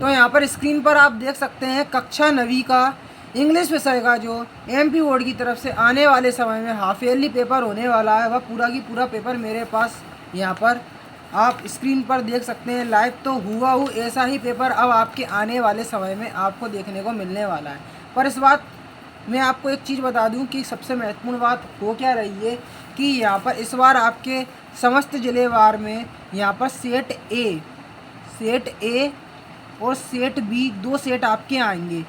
तो यहाँ पर स्क्रीन पर आप देख सकते हैं कक्षा 9वीं का इंग्लिश विषय का जो एमपी बोर्ड की तरफ से आने वाले समय में हाफ ईयरली पेपर होने वाला है, वह पूरा की पूरा पेपर मेरे पास यहाँ पर आप स्क्रीन पर देख सकते हैं लाइव। तो हुआ ऐसा ही पेपर अब आपके आने वाले समय में आपको देखने को मिलने वाला है। पर इस बात मैं आपको एक चीज़ बता दूं कि सबसे महत्वपूर्ण बात हो क्या रही है कि यहाँ पर इस बार आपके समस्त जिलेवार में यहाँ पर सेट ए और सेट बी 2 सेट आपके आएंगे।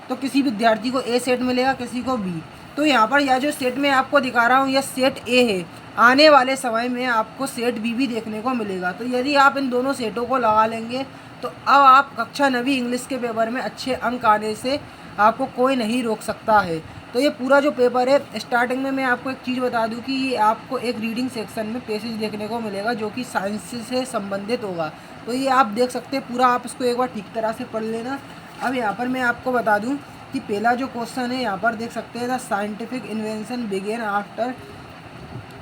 तो किसी विद्यार्थी को ए सेट मिलेगा, किसी को बी। तो यहाँ पर यह जो सेट मैं आपको दिखा रहा हूँ यह सेट ए है। आने वाले समय में आपको सेट बी भी देखने को मिलेगा। तो यदि आप इन दोनों सेटों को लगा लेंगे तो अब आप कक्षा 9वीं इंग्लिश के पेपर में अच्छे अंक आने से आपको कोई नहीं रोक सकता है। तो ये पूरा जो पेपर है, स्टार्टिंग में मैं आपको एक चीज़ बता दूं कि ये आपको एक रीडिंग सेक्शन में पैसेज देखने को मिलेगा जो कि साइंस से संबंधित होगा। तो ये आप देख सकते हैं पूरा, आप इसको एक बार ठीक तरह से पढ़ लेना। अब यहाँ पर मैं आपको बता दूं कि पहला जो क्वेश्चन है यहाँ पर देख सकते हैं, the scientific invention began after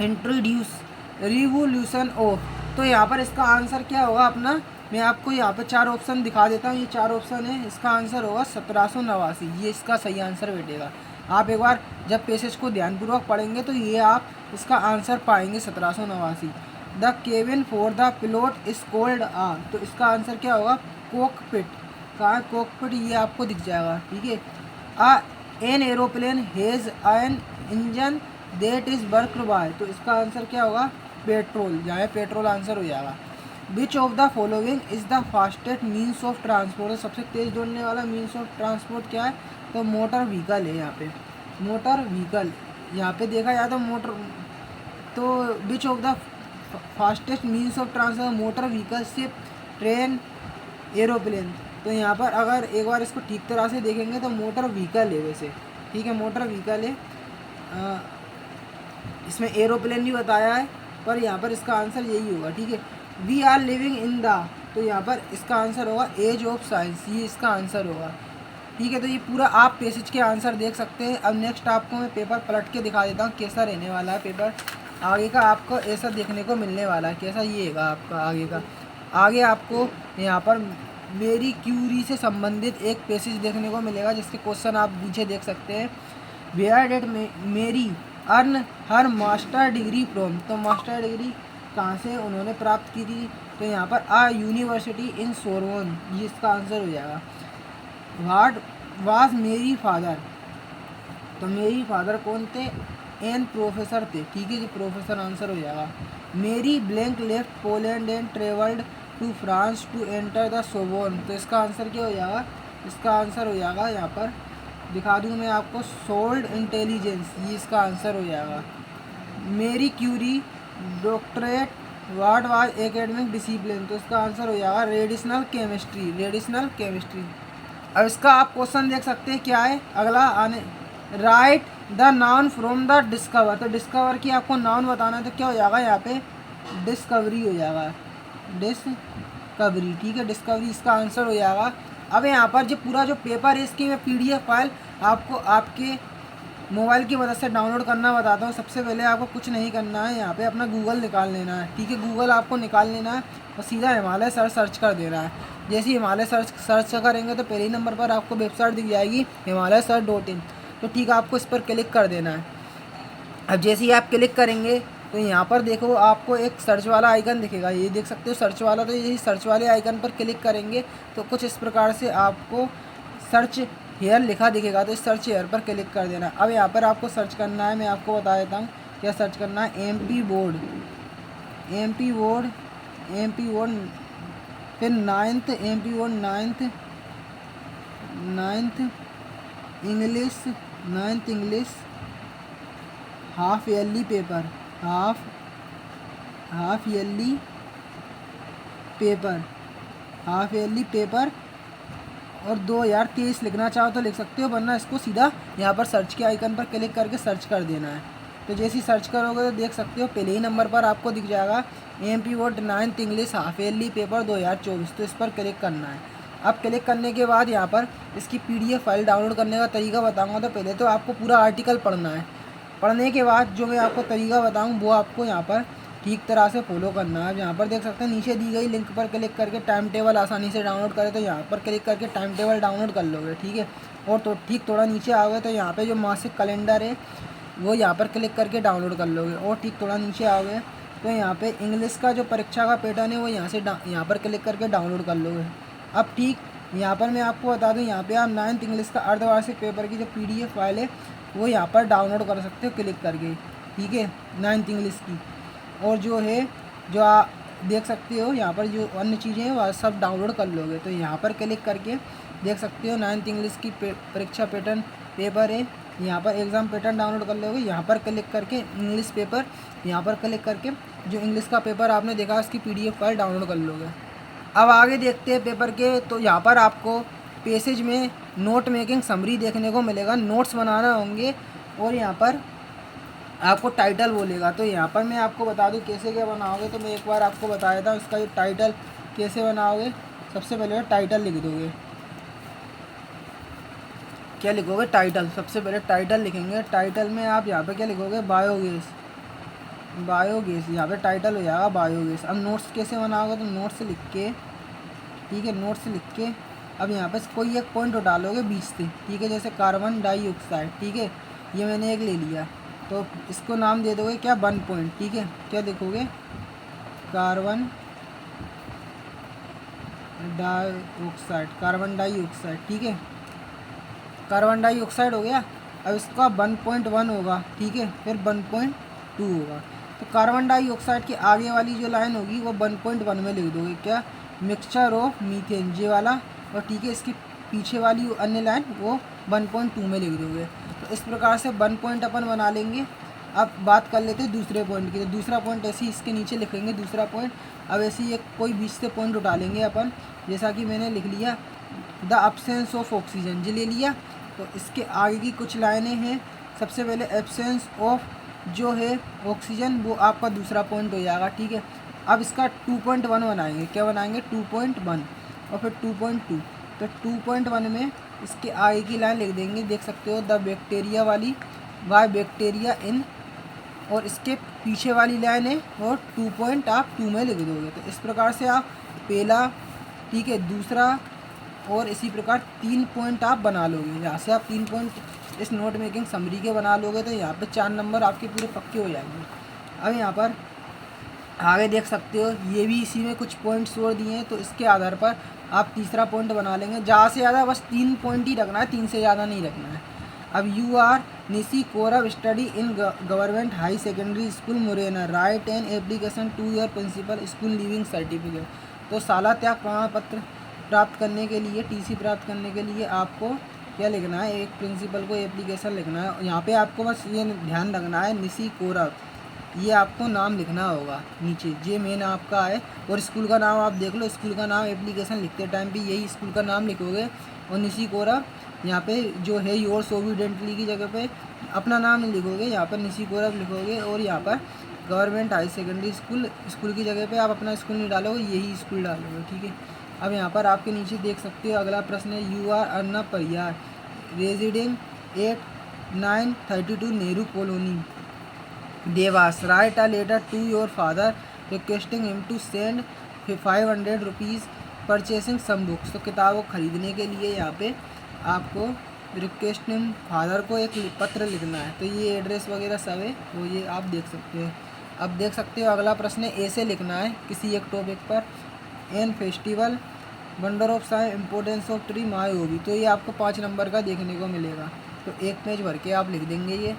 introduce revolution of. तो यहाँ पर इसका आंसर क्या होगा अपना, मैं आपको यहाँ पे 4 ऑप्शन दिखा देता हूँ। ये 4 ऑप्शन है, इसका आंसर होगा 1789, ये इसका सही आंसर बैठेगा। आप एक बार जब पैसेज को ध्यानपूर्वक पढ़ेंगे तो ये आप इसका आंसर पाएंगे 1789। The cabin for the pilot is cold uh, तो इसका आंसर क्या होगा, कॉकपिट। कहाँ है कॉकपिट, ये आपको दिख जाएगा, ठीक है। An aeroplane has an engine that is worked by, तो इसका आंसर क्या होगा, पेट्रोल, जहाँ पेट्रोल आंसर हो जाएगा। Which of the following is the fastest means of transport, सबसे तेज़ दौड़ने वाला मीन्स ऑफ ट्रांसपोर्ट क्या है, तो मोटर व्हीकल है। यहाँ पे मोटर व्हीकल, यहाँ पे देखा जाए तो मोटर, तो which of the fastest means of transport, motor vehicle, ship, train, aeroplane. तो यहाँ पर अगर एक बार इसको ठीक तरह से देखेंगे तो मोटर व्हीकल है वैसे, ठीक है, मोटर व्हीकल है। इसमें एरोप्लेन भी बताया है पर यहाँ पर इसका आंसर यही होगा, ठीक है। We are living in the, तो यहाँ पर इसका आंसर होगा एज ऑफ साइंस, ये इसका आंसर होगा, ठीक है। तो ये पूरा आप पैसेज के आंसर देख सकते हैं। अब नेक्स्ट आपको मैं पेपर पलट के दिखा देता हूँ कैसा रहने वाला है पेपर आगे का, आपको ऐसा देखने को मिलने वाला है। कैसा ये है आपका आगे का, आगे आपको यहाँ पर मेरी क्यूरी से संबंधित एक पैसेज देखने को मिलेगा जिसके क्वेश्चन आप नीचे देख सकते हैं। वेयर डिड मेरी earn her master degree from, तो मास्टर डिग्री कहाँ से उन्होंने प्राप्त की थी, तो यहाँ पर आ यूनिवर्सिटी इन सोरबोन, ये इसका आंसर हो जाएगा। व्हाट वाज मेरी फादर, तो मेरी फादर कौन थे, एन प्रोफेसर थे, ठीक है, ये प्रोफेसर आंसर हो जाएगा। Marie blank left Poland and travelled to France to enter the Sorbonne, तो इसका आंसर क्या हो जाएगा, इसका आंसर हो जाएगा, यहाँ पर दिखा दूँ मैं आपको, सोल्ड इंटेलिजेंस, ये इसका आंसर हो जाएगा। Marie Curie doctorate what was academic discipline, तो इसका आंसर हो जाएगा रेडिशनल केमिस्ट्री, रेडिशनल केमिस्ट्री। अब इसका आप क्वेश्चन देख सकते हैं क्या है अगला आने, right the noun from the discover, तो डिस्कवर की आपको नाउन बताना है तो क्या हो जाएगा, यहाँ पे डिस्कवरी हो जाएगा, डिस्कवरी, ठीक है, डिस्कवरी इसका आंसर हो जाएगा। अब यहाँ पर जो पूरा जो पेपर है इसकी मैं PDF फाइल आपको आपके मोबाइल की मदद से डाउनलोड करना बताता हूँ। सबसे पहले आपको कुछ नहीं करना है, यहाँ पे अपना गूगल निकाल लेना है, ठीक है, गूगल आपको निकाल लेना है और सीधा हिमालय सर्च कर देना है। जैसे ही हिमालय सर्च करेंगे तो पहले नंबर पर आपको वेबसाइट दिख जाएगी himalayasarch.in, तो ठीक है, आपको इस पर क्लिक कर देना है। अब जैसे ही आप क्लिक करेंगे तो यहाँ पर देखो आपको एक सर्च वाला आइकन दिखेगा, ये देख सकते हो सर्च वाला, तो यही सर्च वाले आइकन पर क्लिक करेंगे तो कुछ इस प्रकार से आपको सर्च हेयर लिखा दिखेगा, तो इस सर्च हेयर पर क्लिक कर देना। अब यहाँ पर आपको सर्च करना है, मैं आपको बता देता हूँ क्या सर्च करना है, MP बोर्ड, फिर 9th MP board, 9th English half yearly paper, half yearly paper और 2023 लिखना चाहो तो लिख सकते हो, वरना इसको सीधा यहाँ पर सर्च के आइकन पर क्लिक करके सर्च कर देना है। तो जैसे ही सर्च करोगे तो देख सकते हो पहले ही नंबर पर आपको दिख जाएगा MP board 9th English half yearly paper 2024, तो इस पर क्लिक करना है। अब क्लिक करने के बाद यहाँ पर इसकी PDF फाइल डाउनलोड करने का तरीका बताऊँगा। तो पहले तो आपको पूरा आर्टिकल पढ़ना है, पढ़ने के बाद जो मैं आपको तरीका बताऊँ वो आपको यहाँ पर ठीक तरह से फॉलो करना है। अब यहाँ पर देख सकते हैं नीचे दी गई लिंक पर क्लिक करके टाइम टेबल आसानी से डाउनलोड करें तो यहाँ पर क्लिक करके टाइम टेबल डाउनलोड कर लोगे, ठीक है। और तो ठीक थोड़ा नीचे आओगे तो यहाँ पे जो मासिक कैलेंडर है वो यहाँ पर क्लिक करके डाउनलोड कर लोगे। और ठीक थोड़ा नीचे आओगे तो यहाँ पे इंग्लिश का जो परीक्षा का पैटर्न है वो यहाँ पर क्लिक करके डाउनलोड कर लोगे। अब ठीक यहाँ पर मैं आपको बता दूँ, यहाँ पे आप 9th इंग्लिश का अर्धवार्षिक पेपर की जो PDF फाइल है वो यहाँ पर डाउनलोड कर सकते हो क्लिक करके, ठीक है, 9th इंग्लिश की। और जो है जो आप देख सकते हो यहाँ पर जो अन्य चीज़ें हैं वह सब डाउनलोड कर लोगे। तो यहाँ पर क्लिक करके देख सकते हो 9th इंग्लिश की परीक्षा पैटर्न पेपर है, यहाँ पर एग्ज़ाम पैटर्न डाउनलोड कर लोगे। यहाँ पर क्लिक करके इंग्लिश पेपर, यहाँ पर क्लिक करके जो इंग्लिश का पेपर आपने देखा उसकी PDF फाइल डाउनलोड कर लोगे। अब आगे देखते हैं पेपर के। तो यहाँ पर आपको पेसेज में नोट मेकिंग समरी देखने को मिलेगा, नोट्स बनाना होंगे और यहाँ पर आपको टाइटल बोलेगा। तो यहाँ पर मैं आपको बता दूँ कैसे क्या बनाओगे, तो मैं एक बार आपको बता देता हूँ इसका जो टाइटल कैसे बनाओगे। सबसे पहले टाइटल लिख दोगे, क्या लिखोगे, टाइटल। सबसे पहले टाइटल लिखेंगे, टाइटल में आप यहाँ पे क्या लिखोगे, बायोगैस, बायोगैस, यहाँ पे टाइटल हो जाएगा बायोगैस। अब नोट्स कैसे बनाओगे, तो नोट्स लिख के, ठीक है, नोट्स लिख के अब यहाँ पे कोई एक पॉइंट डालोगे बीच से, ठीक है, जैसे कार्बन डाइऑक्साइड, ठीक है, ये मैंने एक ले लिया तो इसको नाम दे दोगे क्या, 1 पॉइंट, ठीक है। क्या लिखोगे, कार्बन डाइऑक्साइड, कार्बन डाइऑक्साइड, ठीक है, कार्बन डाइऑक्साइड हो गया। अब इसका 1.1 होगा, ठीक है, फिर 1.2 होगा। तो कार्बन डाइऑक्साइड की आगे वाली जो लाइन होगी वो 1.1 में लिख दोगे, क्या, मिक्सचर ऑफ मीथेन, ये वाला। और ठीक है, इसकी पीछे वाली अन्य लाइन वो 1.2 में लिख दोगे। तो इस प्रकार से 1 पॉइंट अपन बना लेंगे। अब बात कर लेते हैं दूसरे पॉइंट की। तो दूसरा पॉइंट ऐसे ही इसके नीचे लिखेंगे दूसरा पॉइंट। अब ऐसे ही एक कोई बीच से पॉइंट उठा लेंगे अपन, जैसा कि मैंने लिख लिया द एब्सेंस ऑफ ऑक्सीजन, ये ले लिया। तो इसके आगे की कुछ लाइनें हैं। सबसे पहले एब्सेंस ऑफ जो है ऑक्सीजन वो आपका दूसरा पॉइंट हो जाएगा, ठीक है। अब इसका 2.1 बनाएंगे, क्या बनाएंगे, 2.1 और फिर 2.2। तो 2.1 में इसके आगे की लाइन लिख देंगे, देख सकते हो, द बैक्टीरिया वाली, वाई बैक्टीरिया इन, और इसके पीछे वाली लाइन है और 2.2 में लिख दोगे। तो इस प्रकार से आप पहला, ठीक है, दूसरा और इसी प्रकार 3 पॉइंट आप बना लोगे। यहाँ से आप 3 पॉइंट इस नोट मेकिंग समरी के बना लोगे तो यहाँ पे 4 नंबर आपके पूरे पक्के हो जाएंगे। अब यहाँ पर आगे देख सकते हो ये भी इसी में कुछ पॉइंट्स और दिए हैं, तो इसके आधार पर आप तीसरा पॉइंट बना लेंगे। ज़्यादा से ज़्यादा बस 3 पॉइंट ही रखना है, 3 से ज़्यादा नहीं रखना है। अब यू आर निशी कोरब study in government high secondary school Morena, write an application to your principal school leaving certificate. तो शाला त्याग प्रमाण पत्र प्राप्त करने के लिए, TC प्राप्त करने के लिए आपको क्या लिखना है, एक प्रिंसिपल को एप्लीकेशन लिखना है। यहाँ पे आपको बस ये ध्यान रखना है, निशी कोरब, ये आपको नाम लिखना होगा नीचे, ये मेन आपका है। और स्कूल का नाम आप देख लो, स्कूल का नाम एप्लीकेशन लिखते टाइम पे यही स्कूल का नाम लिखोगे। और निशी कोरब यहाँ पे जो है योर्स ओबिडेंटली की जगह पे अपना नाम नहीं लिखोगे, यहाँ पर निशी कोरब लिखोगे। और यहाँ पर गवर्नमेंट हाई सेकेंडरी स्कूल की जगह पे आप अपना स्कूल नहीं डालोगे, यही स्कूल डालोगे, ठीक है। अब यहाँ पर आपके नीचे देख सकते हो अगला प्रश्न है, you are Arnab Pariyar residing 8932 Nehru colony Dewas, write a letter to your father requesting him to send 500 rupees purchasing some books. तो किताबों खरीदने के लिए यहाँ पे आपको रिक्वेस्टिंग फादर को एक पत्र लिखना है। तो ये एड्रेस वगैरह सब है वो ये आप देख सकते हो। अब देख सकते हो अगला प्रश्न है, ऐसे लिखना है किसी एक टॉपिक पर, an festival wonder of science importance of tree माई होगी। तो ये आपको 5 नंबर का देखने को मिलेगा, तो एक पेज भर के आप लिख देंगे ये।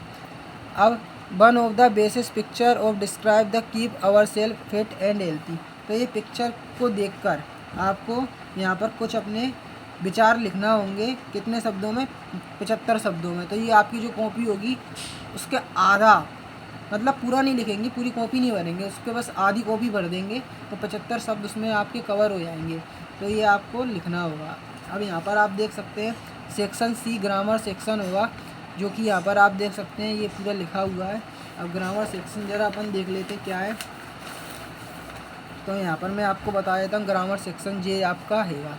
अब one of the basis picture of describe the keep our self fit and healthy. तो ये पिक्चर को देखकर आपको यहाँ पर कुछ अपने विचार लिखना होंगे, कितने शब्दों में, 75 शब्दों में। तो ये आपकी जो कॉपी होगी उसके आधा, मतलब पूरा नहीं लिखेंगे, पूरी कॉपी नहीं भरेंगे, उसके बस आधी कॉपी भर देंगे, तो 75 शब्द उसमें आपके कवर हो जाएंगे। तो ये आपको लिखना होगा। अब यहाँ पर आप देख सकते हैं सेक्शन C ग्रामर सेक्शन होगा, जो कि यहाँ पर आप देख सकते हैं ये पूरा लिखा हुआ है। अब ग्रामर सेक्शन ज़रा अपन देख लेते क्या है। तो यहाँ पर मैं आपको बता देता हूँ ग्रामर सेक्शन ये आपका हैगा।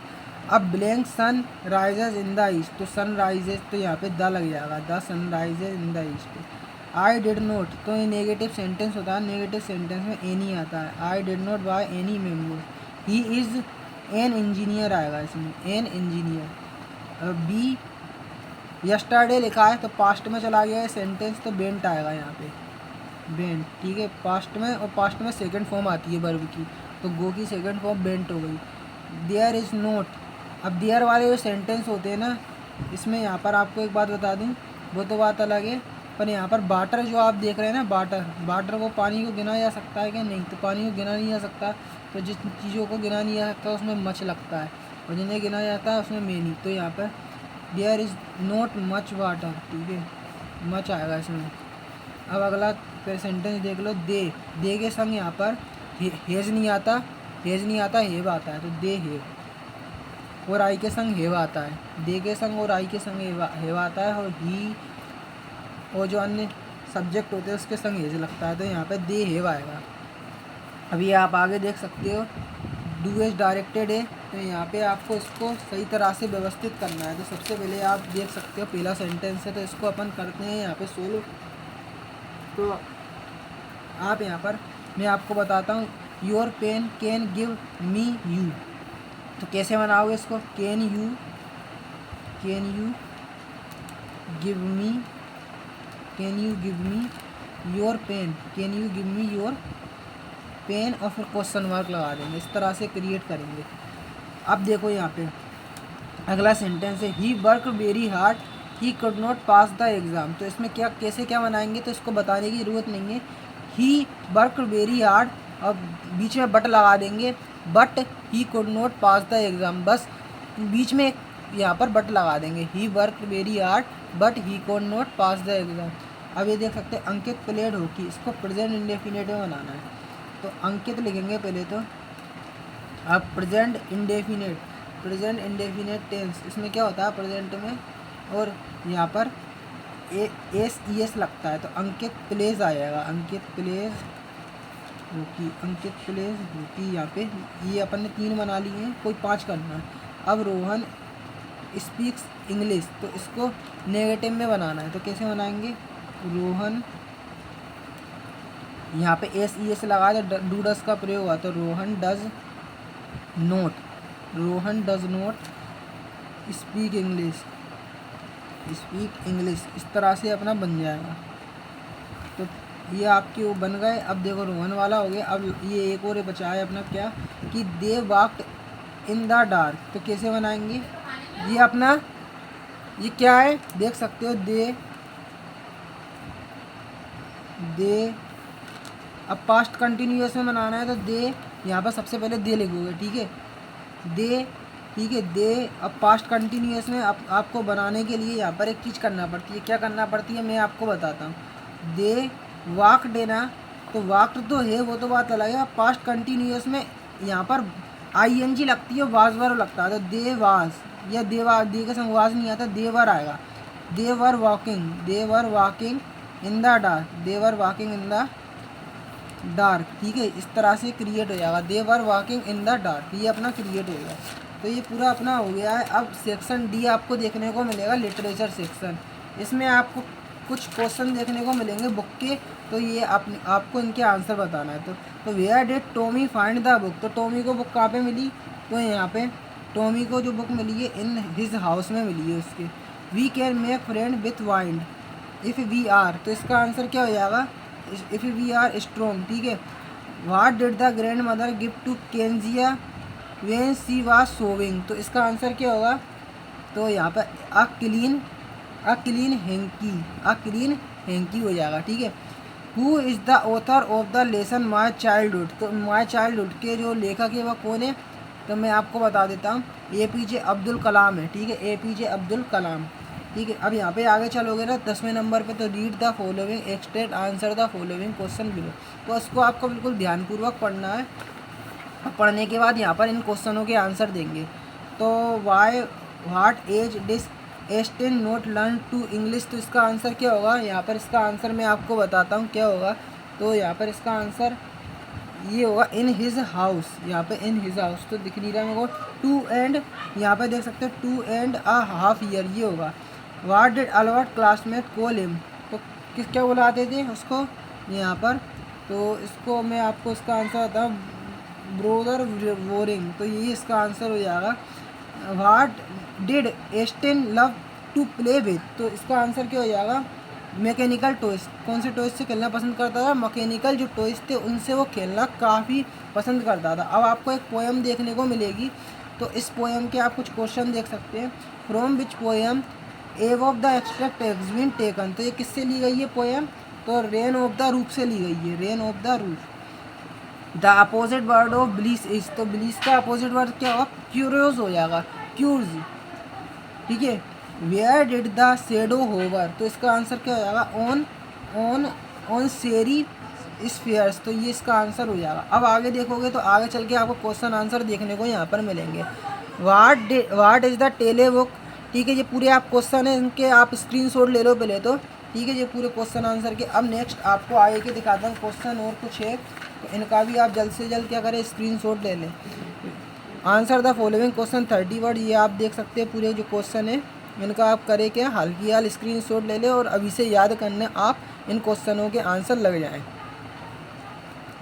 अब blank sun rises in the east, तो सन राइजेज तो यहाँ पे द लग जाएगा, the sun rises in the east. I did not, तो ये नेगेटिव सेंटेंस होता है, नेगेटिव सेंटेंस में एनी आता है। I did not by any mango. He is an engineer आएगा इसमें, एन इंजीनियर। बी यस्टरडे लिखा है तो पास्ट में चला गया है सेंटेंस, तो बेंट आएगा यहाँ पे, बेंट, ठीक है, पास्ट में, और पास्ट में सेकंड फॉर्म आती है वर्ब की, तो गो की सेकंड फॉर्म बेंट हो गई। देयर इज़ नोट, अब देयर वाले जो सेंटेंस होते हैं ना, इसमें यहाँ पर आपको एक बात बता दूँ, वो तो बात अलग है, पर यहाँ पर वाटर जो आप देख रहे हैं ना, वाटर, वाटर को पानी को गिना जा सकता है क्या? नहीं, तो पानी को गिना नहीं जा सकता, तो जिस चीज़ों को गिना नहीं जा सकता उसमें मच लगता है, और जिन्हें गिना जाता है उसमें मेनी, तो यहाँ पर there is not much water, ठीक है, मच आएगा इसमें। अब अगला सेंटेंस देख लो, दे के संग यहाँ पर हेज नहीं आता, हेज नहीं आता, हेव आता है, तो दे हेव, और आई के संग हेव आता है, दे के संग और आई के संग हेव आता है, और ही और जो अन्य सब्जेक्ट होते हैं उसके संग हेज लगता है, तो यहाँ पे दे हेव आएगा। अभी आप आगे देख सकते हो, डू एज डायरेक्टेड है, तो यहाँ पे आपको इसको सही तरह से व्यवस्थित करना है। तो सबसे पहले आप देख सकते हो पहला सेंटेंस है, तो इसको अपन करते हैं यहाँ पे सोल्व। तो आप यहाँ पर, मैं आपको बताता हूँ, your pen can give me you, तो कैसे बनाओगे इसको, can you give me, can you give me your pen, can you give me your pen, और फिर क्वेश्चन मार्क लगा देंगे, इस तरह से क्रिएट करेंगे। अब देखो यहाँ पे अगला सेंटेंस है, he work very hard he could not pass the exam, तो इसमें क्या कैसे क्या बनाएंगे, तो इसको बताने की ज़रूरत नहीं है। ही वर्क वेरी हार्ड, और बीच में बट लगा देंगे, but he could not pass the exam, बस बीच में यहाँ पर बट लगा देंगे, he work very hard but he could not pass the exam. अब ये देख सकते हैं अंकित प्लेड हॉकी, इसको प्रेजेंट इंडेफिनिट में बनाना है, तो अंकित लिखेंगे पहले, तो अब प्रेजेंट इंडेफिनिट टेंस, इसमें क्या होता है प्रेजेंट में, और यहाँ पर एस ई एस लगता है, तो अंकित प्लेज आएगा, अंकित प्लेज हॉकी, अंकित प्लेज हॉकी। यहाँ पे ये अपन ने 3 बना लिए हैं, कोई 5 करना है। अब रोहन स्पीक्स इंग्लिश, तो इसको नेगेटिव में बनाना है, तो कैसे बनाएंगे, रोहन, यहाँ पे एस ई एस लगा दो, डू डज का प्रयोग हुआ, तो Rohan does note speak English, इस तरह से अपना बन जाएगा। तो ये आपके वो बन गए। अब देखो रोहन वाला हो गया। अब ये एक और बचा है अपना, क्या कि दे वॉक्ड इन द डार्क, तो कैसे बनाएंगे, ये अपना ये क्या है देख सकते हो, दे अब पास्ट कंटिन्यूअस में बनाना है, तो दे यहाँ पर सबसे पहले दे लिखोगे, ठीक है, दे, ठीक है, दे। अब पास्ट कंटिन्यूअस में आपको बनाने के लिए यहाँ पर एक चीज़ करना पड़ती है, क्या करना पड़ती है मैं आपको बताता हूँ। दे वॉक्ड है ना, तो वॉक्ड तो है, वो तो बात अलग है। पास्ट कंटिन्यूअस में यहाँ पर ING लगती है, वाज वर्ब लगता है, तो दे वाज, या दे के संग वाज नहीं आता, देवर आएगा, they were walking in the dark, they were walking in the dark, ठीक है, इस तरह से क्रिएट हो जाएगा, they were walking in the dark, ये अपना क्रिएट हो गया। तो ये पूरा अपना हो गया है। अब सेक्शन डी आपको देखने को मिलेगा, लिटरेचर सेक्शन, इसमें आपको कुछ क्वेश्चन देखने को मिलेंगे बुक के, तो ये आपको इनके आंसर बताना है। तो where did Tommy find the book, तो टॉमी को बुक कहाँ पे मिली, तो यहाँ पे टॉमी को जो बुक मिली है इन हिज हाउस में मिली है उसके। We can make friend with wind if we are, तो इसका आंसर क्या हो जाएगा, इफ़ वी आर स्ट्रॉन्ग, ठीक है। What did the grand mother give to Kenzia when she was sewing, तो इसका आंसर क्या होगा, तो यहाँ पर अ क्लीन हैंकी हो जाएगा, ठीक है। Who is the author of the lesson my childhood, तो माई चाइल्डहुड के जो लेखक है वह कौन है, तो मैं आपको बता देता हूँ, APJ अब्दुल कलाम है, ठीक है, APJ अब्दुल कलाम, ठीक है। अब यहाँ पे आगे चलोगे ना 10वें नंबर पे, तो read the following extent answer the following question below, तो इसको आपको बिल्कुल ध्यानपूर्वक पढ़ना है। पढ़ने के बाद यहाँ पर इन क्वेश्चनों के आंसर देंगे। तो what age this Esten not learn to English, तो इसका आंसर क्या होगा, यहाँ पर इसका आंसर मैं आपको बताता हूँ क्या होगा। तो यहाँ पर इसका आंसर ये होगा इन हिज हाउस, यहाँ पे इन हिज हाउस, तो दिख नहीं रहा मेरे को, 2 एंड यहाँ पे देख सकते हो 2 एंड अ हाफ ईयर, ये होगा। What did Albert classmate call him, तो किस क्या बुलाते थे उसको यहाँ पर। तो इसको मैं आपको इसका आंसर बताऊँ, ब्रोदर वोरिंग, तो यही इसका आंसर हो जाएगा। What did Austin love to play with, तो इसका आंसर क्या हो जाएगा, मैकेनिकल टॉयस। कौन से टॉयस से खेलना पसंद करता था, मैकेनिकल जो टॉयस थे उनसे वो खेलना काफ़ी पसंद करता था। अब आपको एक पोएम देखने को मिलेगी, तो इस पोएम के आप कुछ क्वेश्चन देख सकते हैं। From which poem eve of the extract has been taken, तो ये किससे ली गई है पोएम, तो रेन ऑफ द रूफ से ली गई है, rain of the roof. The opposite word of bliss is, तो ब्लीस का अपोजिट वर्ड क्या होगा, क्यूरियोस हो जाएगा, क्यूर्स, ठीक है। Where did the shadow hover, तो इसका आंसर क्या हो जाएगा, on on on sherry spheres, तो ये इसका आंसर हो जाएगा। अब आगे देखोगे तो आगे चल के आपको क्वेश्चन आंसर देखने को यहाँ पर मिलेंगे। What is the tele book, ठीक है। ये पूरे आप क्वेश्चन है इनके, आप स्क्रीनशॉट ले लो पहले तो, ठीक है। ये पूरे क्वेश्चन आंसर के। अब नेक्स्ट आपको आगे के दिखाता हूँ क्वेश्चन और कुछ है, तो इनका भी आप जल्द से जल्द क्या करें, स्क्रीनशॉट ले लें। Answer the following question 30 word, ये आप देख सकते हैं पूरे जो क्वेश्चन है इनका आप करें क्या, हाल की हाल स्क्रीनशॉट ले लें और अभी से याद करने आप इन क्वेश्चनों के आंसर लग जाएं।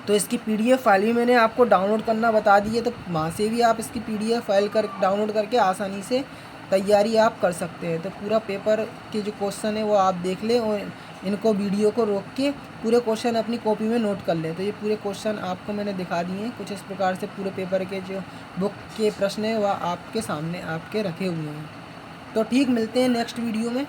तो इसकी पीडीएफ फाइल भी मैंने आपको डाउनलोड करना बता दी है, तो वहाँ से भी आप इसकी पीडीएफ फाइल कर डाउनलोड करके आसानी से तैयारी आप कर सकते हैं। तो पूरा पेपर के जो क्वेश्चन है वो आप देख लें और इनको वीडियो को रोक के पूरे क्वेश्चन अपनी कॉपी में नोट कर लें। तो ये पूरे क्वेश्चन आपको मैंने दिखा दिए हैं, कुछ इस प्रकार से पूरे पेपर के जो बुक के प्रश्न हैं वह आपके सामने आपके रखे हुए हैं। तो ठीक, मिलते हैं नेक्स्ट वीडियो में।